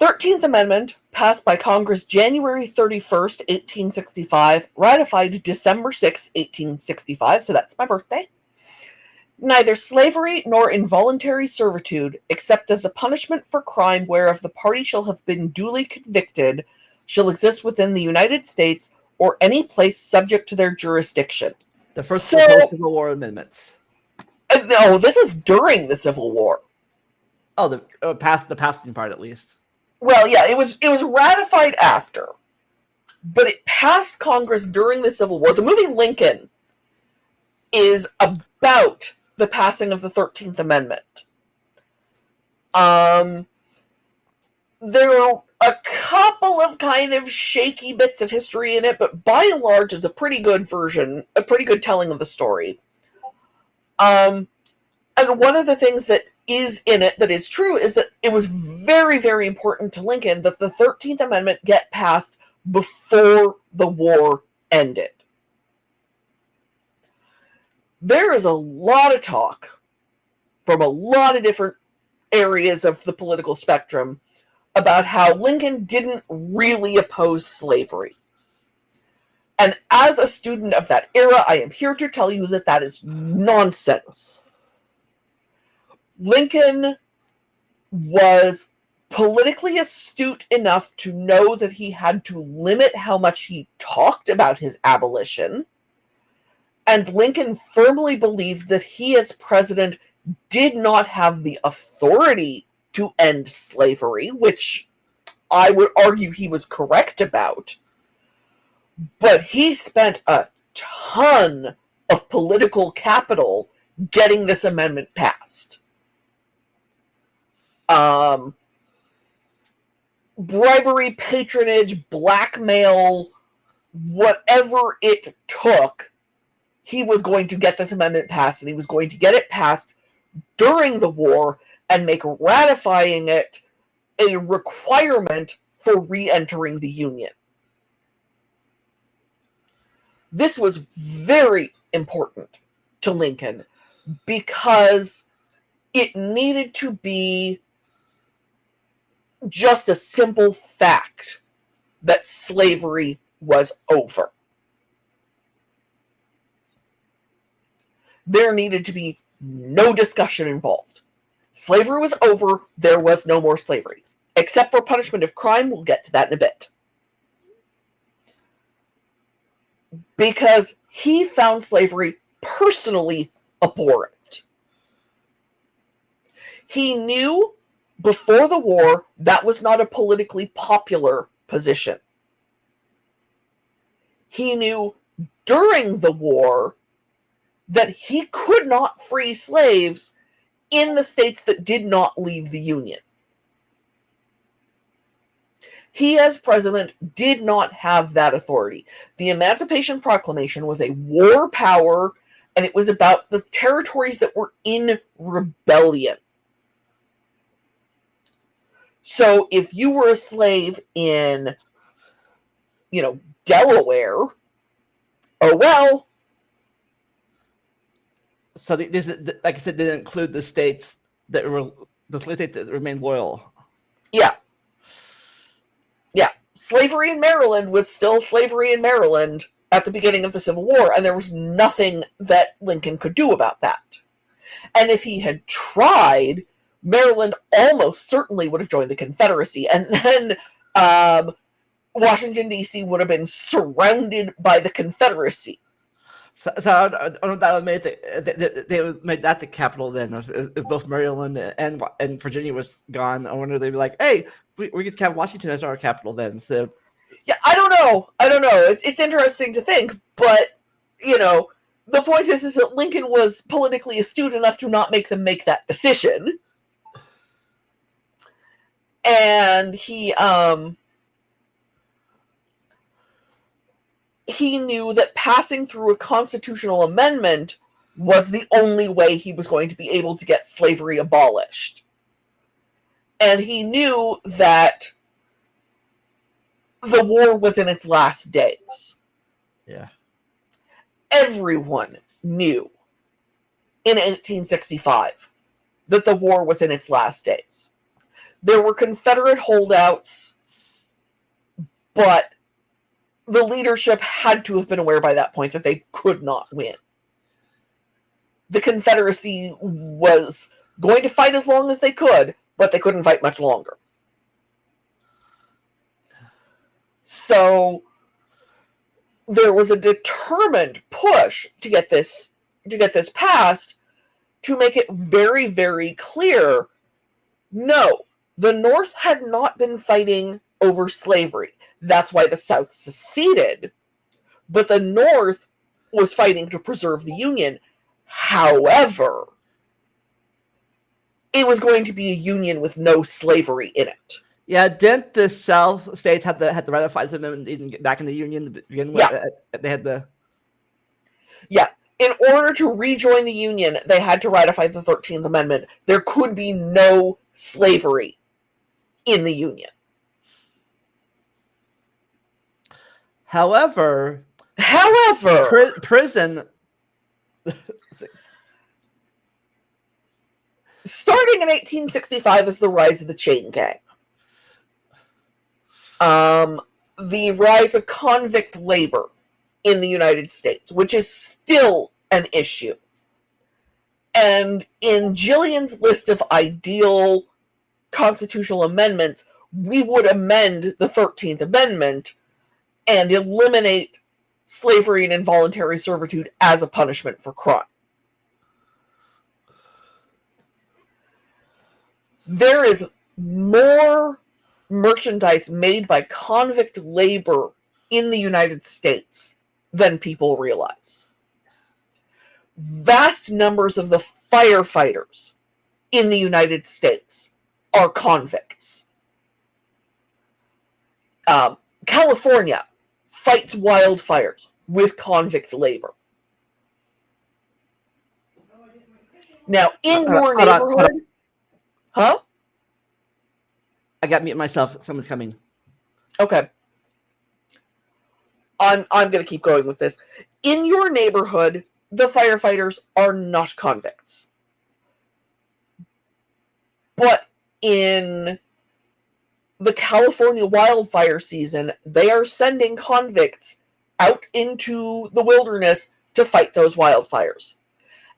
13th Amendment, passed by Congress January 31st, 1865, ratified December 6, 1865, so that's my birthday. Neither slavery nor involuntary servitude, except as a punishment for crime whereof the party shall have been duly convicted, shall exist within the United States or any place subject to their jurisdiction. The first So, of the post-Civil War amendments. No, this is during the Civil War. Oh, the passing part at least. Well, yeah, it was ratified after, but it passed Congress during the Civil War. The movie Lincoln is about the passing of the 13th Amendment. There are a couple of kind of shaky bits of history in it, but by and large, it's a pretty good version, a pretty good telling of the story. And one of the things that is in it that is true is that it was very, very important to Lincoln that the 13th Amendment get passed before the war ended. There is a lot of talk from a lot of different areas of the political spectrum about how Lincoln didn't really oppose slavery. And as a student of that era, I am here to tell you that that is nonsense. Lincoln was politically astute enough to know that he had to limit how much he talked about his abolition. And Lincoln firmly believed that he, as president, did not have the authority to end slavery, which I would argue he was correct about. But he spent a ton of political capital getting this amendment passed. Bribery, patronage, blackmail, whatever it took, he was going to get this amendment passed, and he was going to get it passed during the war and make ratifying it a requirement for re-entering the Union. This was very important to Lincoln because it needed to be just a simple fact that slavery was over. There needed to be no discussion involved. Slavery was over. There was no more slavery. Except for punishment of crime. We'll get to that in a bit. Because he found slavery personally abhorrent. He knew before the war that was not a politically popular position. He knew during the war that he could not free slaves in the states that did not leave the Union. He, as president, did not have that authority. The Emancipation Proclamation was a war power, and it was about the territories that were in rebellion. So if you were a slave in, Delaware, oh well. So this, like I said, didn't include the states that were the slave states that remained loyal. Yeah. Slavery in Maryland was still slavery in Maryland at the beginning of the Civil War, and there was nothing that Lincoln could do about that. And if he had tried, Maryland almost certainly would have joined the Confederacy, and then Washington, D.C. would have been surrounded by the Confederacy. So I don't know if that would make they would make that the capital then if both Maryland and Virginia was gone. I wonder they'd be like, hey, we get to have Washington as our capital then. So yeah, I don't know. It's interesting to think, but the point is that Lincoln was politically astute enough to not make them make that decision, and he knew that passing through a constitutional amendment was the only way he was going to be able to get slavery abolished. And he knew that the war was in its last days. Yeah. Everyone knew in 1865 that the war was in its last days. There were Confederate holdouts, but the leadership had to have been aware by that point that they could not win. The Confederacy was going to fight as long as they could, but they couldn't fight much longer. So there was a determined push to get this passed, to make it very, very clear, no, the North had not been fighting over slavery. That's why the South seceded. But the North was fighting to preserve the Union. However, it was going to be a union with no slavery in it. Yeah, didn't the South states have to ratify them even back in the Union to begin with? Yeah. They had the... Yeah. In order to rejoin the Union, they had to ratify the 13th Amendment. There could be no slavery in the Union. However, prison... Starting in 1865 is the rise of the chain gang. The rise of convict labor in the United States, which is still an issue. And in Jillian's list of ideal constitutional amendments, we would amend the 13th Amendment and eliminate slavery and involuntary servitude as a punishment for crime. There is more merchandise made by convict labor in the United States than people realize. Vast numbers of the firefighters in the United States are convicts. California fights wildfires with convict labor. Now, in your neighborhood... Huh? I got to mute myself. Someone's coming. Okay. I'm going to keep going with this. In your neighborhood, the firefighters are not convicts. But in the California wildfire season, they are sending convicts out into the wilderness to fight those wildfires.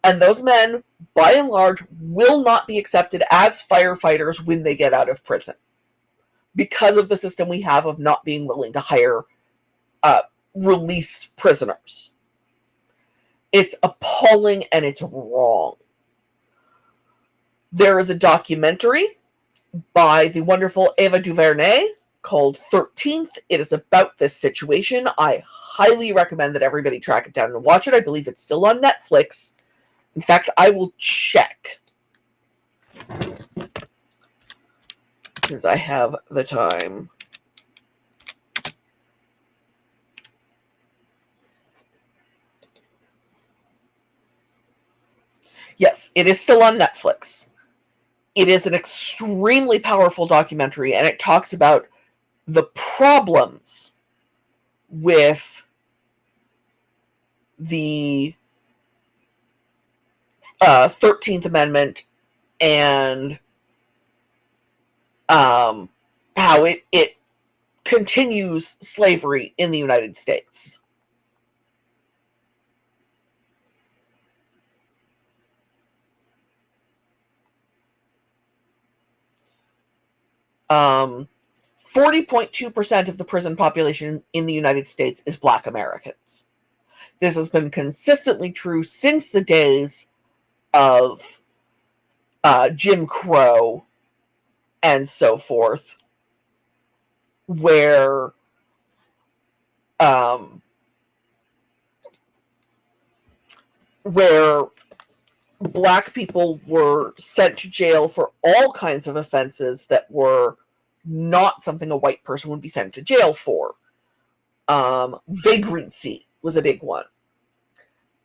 And those men, by and large, will not be accepted as firefighters when they get out of prison, because of the system we have of not being willing to hire released prisoners. It's appalling and it's wrong. There is a documentary by the wonderful Ava DuVernay called 13th. It is about this situation. I highly recommend that everybody track it down and watch it. I believe it's still on Netflix. In fact, I will check, since I have the time. Yes, it is still on Netflix. It is an extremely powerful documentary, and it talks about the problems with the 13th Amendment and how it continues slavery in the United States. Um, 40.2% of the prison population in the United States is Black Americans. This has been consistently true since the days of Jim Crow and so forth, where Black people were sent to jail for all kinds of offenses that were not something a white person would be sent to jail for. Vagrancy was a big one.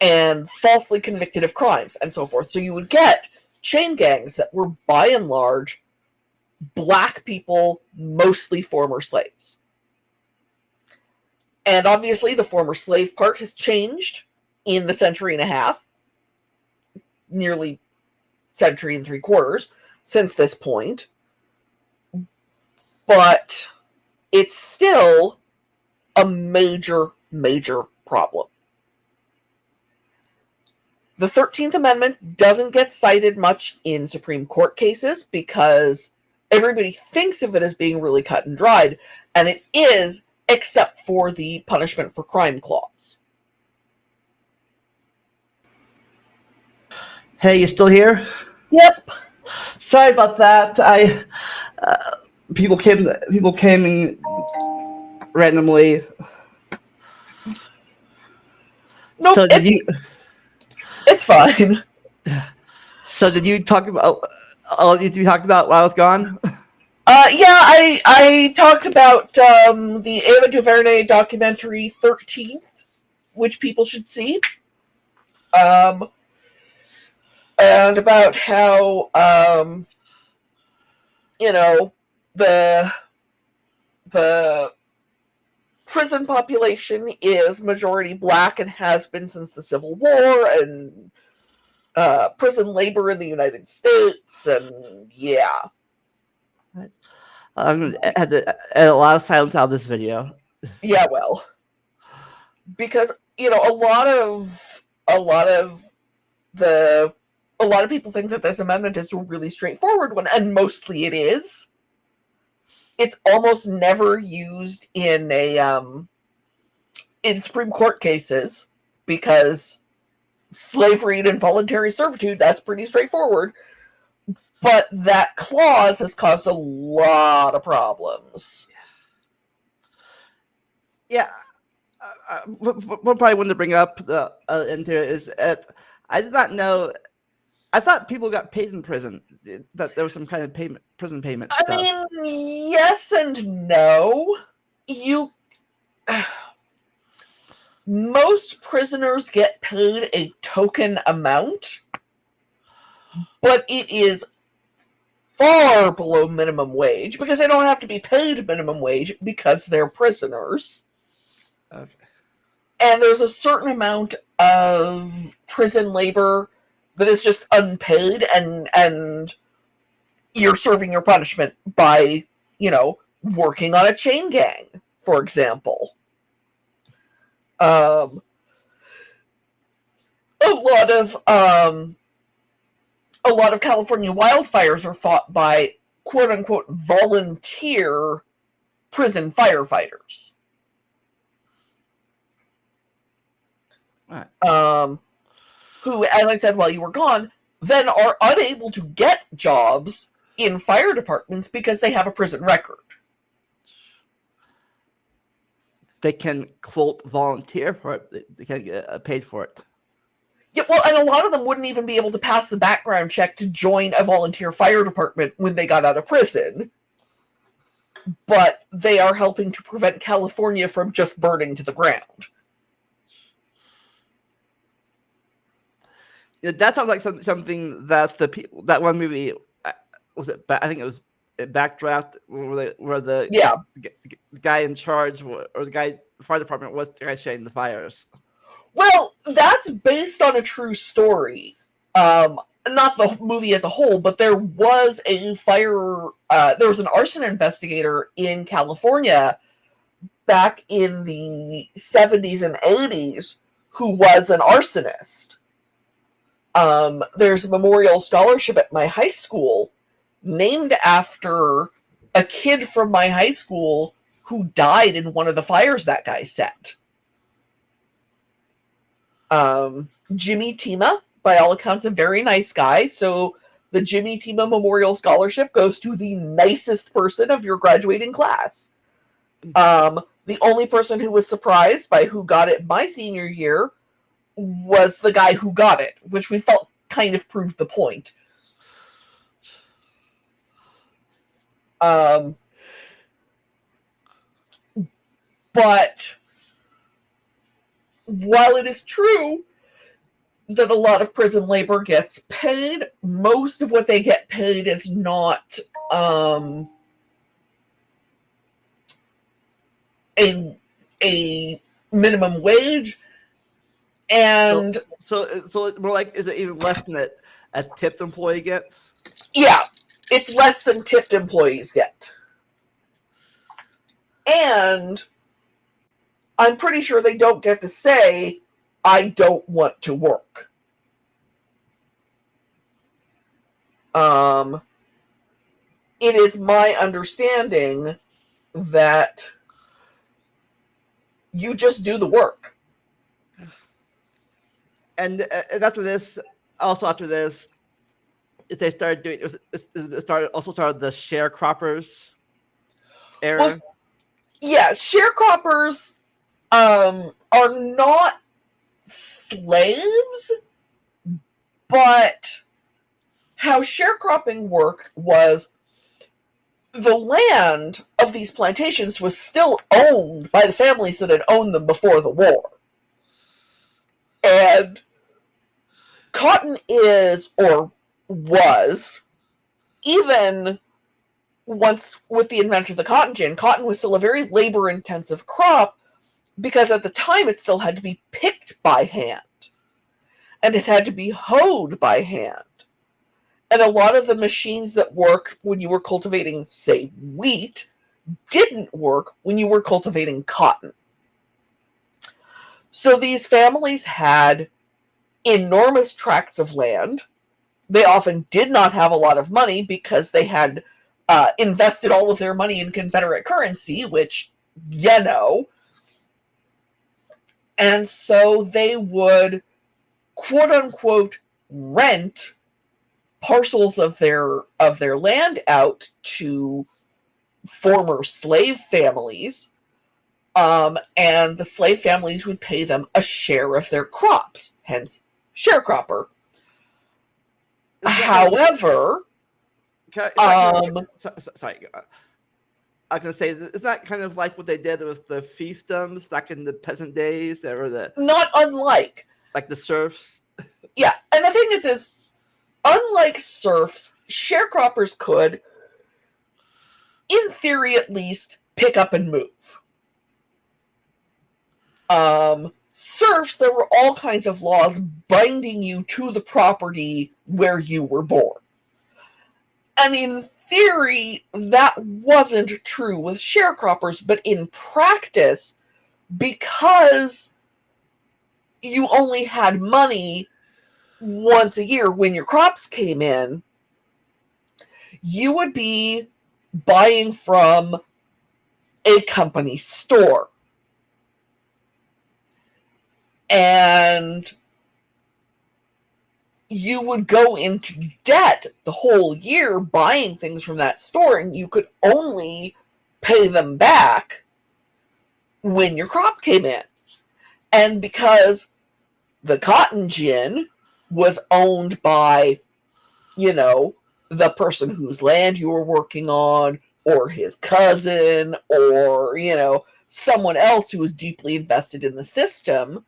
And falsely convicted of crimes and so forth. So you would get chain gangs that were, by and large, Black people, mostly former slaves. And obviously the former slave part has changed in the century and a half, nearly century and 3/4 since this point. but it's still a major, major problem. The 13th Amendment doesn't get cited much in Supreme Court cases because everybody thinks of it as being really cut and dried, and it is, except for the punishment for crime clause. Hey, you still here? Yep. Sorry about that. People came in randomly. Nope, So it's fine. So did you talk about? You talked about while I was gone. Yeah, I talked about the Ava DuVernay documentary 13th, which people should see. And about how the prison population is majority black and has been since the Civil War, and prison labor in the United States, and yeah. I'm gonna had to add a lot of silence out of this video. Yeah, well, because a lot of people think that this amendment is a really straightforward one, and mostly it is. It's almost never used in Supreme Court cases because slavery and involuntary servitude, that's pretty straightforward. But that clause has caused a lot of problems. Yeah. What probably wanted to bring up into it is I did not know. I thought people got paid in prison. That there was some kind of prison payment. I mean, yes and no. Most prisoners get paid a token amount, but it is far below minimum wage because they don't have to be paid minimum wage because they're prisoners. Okay. And there's a certain amount of prison labor that is just unpaid, and you're serving your punishment by, working on a chain gang, for example. A lot of California wildfires are fought by quote unquote volunteer prison firefighters. Right. Who, as I said while you were gone, then are unable to get jobs in fire departments because they have a prison record. They can, quote, volunteer for it. They can't get paid for it. Yeah, well, and a lot of them wouldn't even be able to pass the background check to join a volunteer fire department when they got out of prison. But they are helping to prevent California from just burning to the ground. Yeah, that sounds like something that that one movie was it. I think it was Backdraft, where the guy in charge or the fire department was the guy shutting the fires. Well, that's based on a true story. Not the movie as a whole, but there was there was an arson investigator in California back in the 70s and 80s who was an arsonist. There's a memorial scholarship at my high school named after a kid from my high school who died in one of the fires that guy set. Jimmy Tima, by all accounts, a very nice guy. So the Jimmy Tima Memorial Scholarship goes to the nicest person of your graduating class. The only person who was surprised by who got it my senior year was the guy who got it, which we felt kind of proved the point. But while it is true that a lot of prison labor gets paid, most of what they get paid is not a minimum wage. And so more like, is it even less than a tipped employee gets? Yeah, it's less than tipped employees get. And I'm pretty sure they don't get to say, I don't want to work. It is my understanding that you just do the work. And after this, they started doing it started the sharecroppers era. Well, yeah, sharecroppers are not slaves, but how sharecropping worked was the land of these plantations was still owned by the families that had owned them before the war. And cotton is, or was, even once with the invention of the cotton gin, cotton was still a very labor-intensive crop because at the time it still had to be picked by hand. And it had to be hoed by hand. And a lot of the machines that worked when you were cultivating, say, wheat, didn't work when you were cultivating cotton. So these families had enormous tracts of land. They often did not have a lot of money because they had invested all of their money in Confederate currency, which, you know. And so they would, quote unquote, rent parcels of their land out to former slave families, and the slave families would pay them a share of their crops, hence sharecropper. However, sorry, I was gonna say, is that kind of like what they did with the fiefdoms back in the peasant days, or not unlike, like the serfs? Yeah, and the thing is unlike serfs, sharecroppers could, in theory at least, pick up and move. Serfs, there were all kinds of laws binding you to the property where you were born. And in theory, that wasn't true with sharecroppers, but in practice, because you only had money once a year when your crops came in, you would be buying from a company store. And you would go into debt the whole year buying things from that store, and you could only pay them back when your crop came in. And because the cotton gin was owned by, the person whose land you were working on, or his cousin, or, someone else who was deeply invested in the system,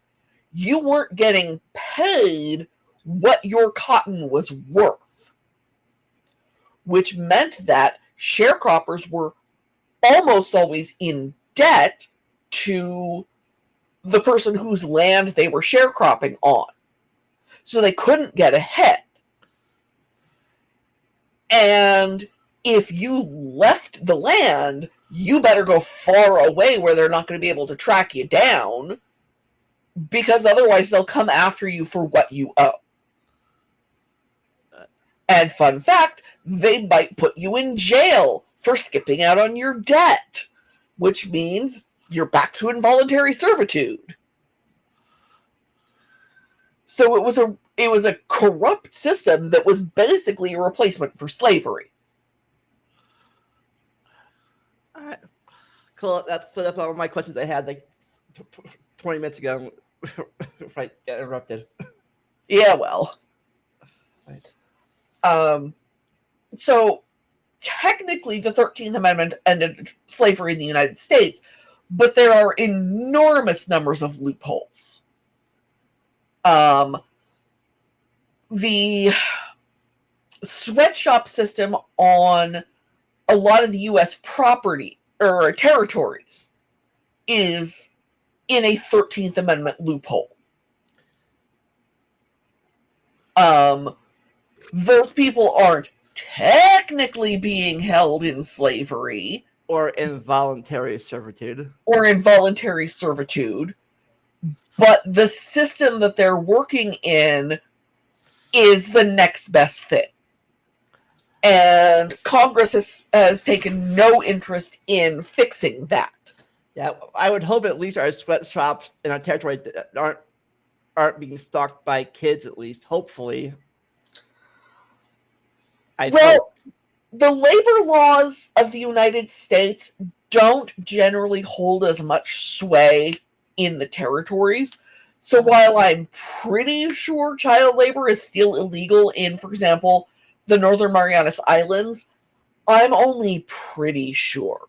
you weren't getting paid what your cotton was worth, which meant that sharecroppers were almost always in debt to the person whose land they were sharecropping on. So they couldn't get ahead. And if you left the land, you better go far away where they're not going to be able to track you down, because otherwise they'll come after you for what you owe. And fun fact, they might put you in jail for skipping out on your debt, which means you're back to involuntary servitude. So it was a corrupt system that was basically a replacement for slavery. All right. Cool. That put up all my questions I had like 20 minutes ago. Right, get interrupted. Yeah, well. Right. So technically the 13th Amendment ended slavery in the United States, but there are enormous numbers of loopholes. The sweatshop system on a lot of the U.S. property or territories is in a 13th Amendment loophole. Those people aren't technically being held in slavery, or involuntary servitude. or involuntary servitude. But the system that they're working in is the next best thing. And Congress has taken no interest in fixing that. Yeah, I would hope at least our sweatshops in our territory aren't being stalked by kids, at least, hopefully. Well, the labor laws of the United States don't generally hold as much sway in the territories. So while I'm pretty sure child labor is still illegal in, for example, the Northern Marianas Islands, I'm only pretty sure.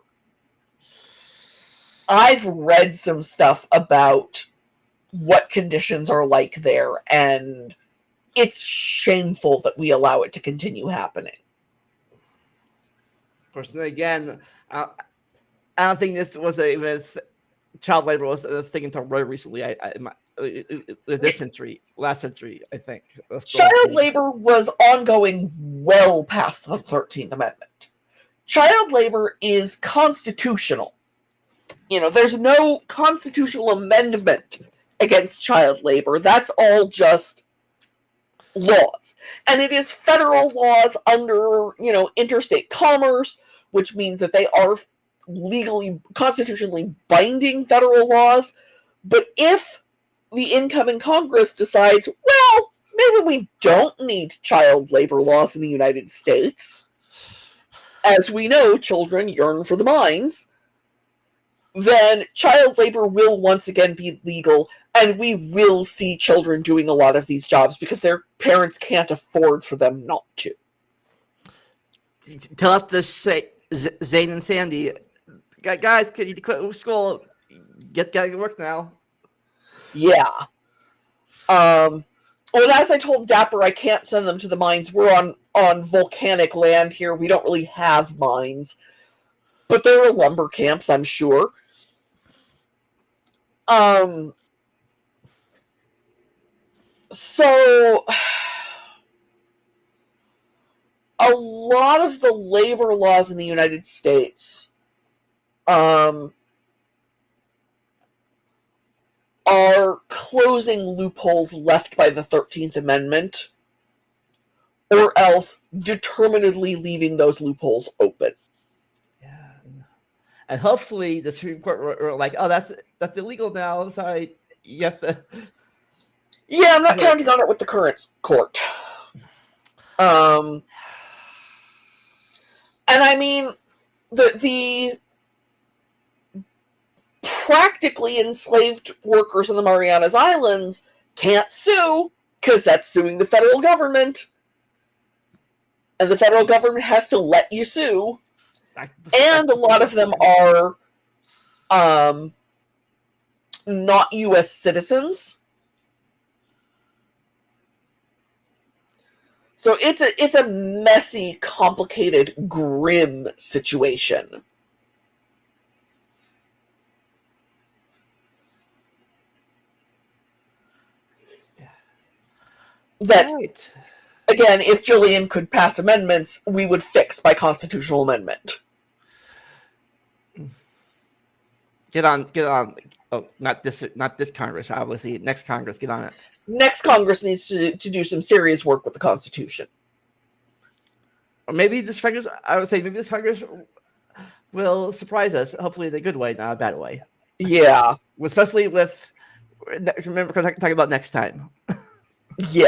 I've read some stuff about what conditions are like there, and it's shameful that we allow it to continue happening. Of course, then again, I don't think this was child labor was a thing until very recently. Last century, I think. Child labor was ongoing well past the 13th Amendment. Child labor is constitutional. There's no constitutional amendment against child labor. That's all just laws. And it is federal laws under, interstate commerce, which means that they are legally, constitutionally binding federal laws. But if the incoming Congress decides, well, maybe we don't need child labor laws in the United States, as we know, children yearn for the mines, then child labor will once again be legal, and we will see children doing a lot of these jobs because their parents can't afford for them not to. Tell up to Zane and Sandy, guys, can you quit school? Get to work now. Yeah. Well, as I told Dapper, I can't send them to the mines. We're on volcanic land here. We don't really have mines. But there are lumber camps, I'm sure. So a lot of the labor laws in the United States are closing loopholes left by the 13th Amendment, or else determinedly leaving those loopholes open. Yeah. And hopefully the Supreme Court were like, oh, that's illegal now. I'm sorry. You have to... Yeah, I'm not counting on it with the current court. And I mean, the practically enslaved workers in the Marianas Islands can't sue because that's suing the federal government. And the federal government has to let you sue. And a lot of them are not U.S. citizens. So it's a messy, complicated, grim situation. That, right. Again, if Jillian could pass amendments, we would fix by constitutional amendment. Get on. Oh, not this Congress, obviously. Next Congress, get on it. Next Congress needs to do some serious work with the Constitution. Or maybe this Congress, I would say maybe this Congress will surprise us, hopefully in a good way, not a bad way. Yeah. Especially with, remember, talking about next time. Yeah.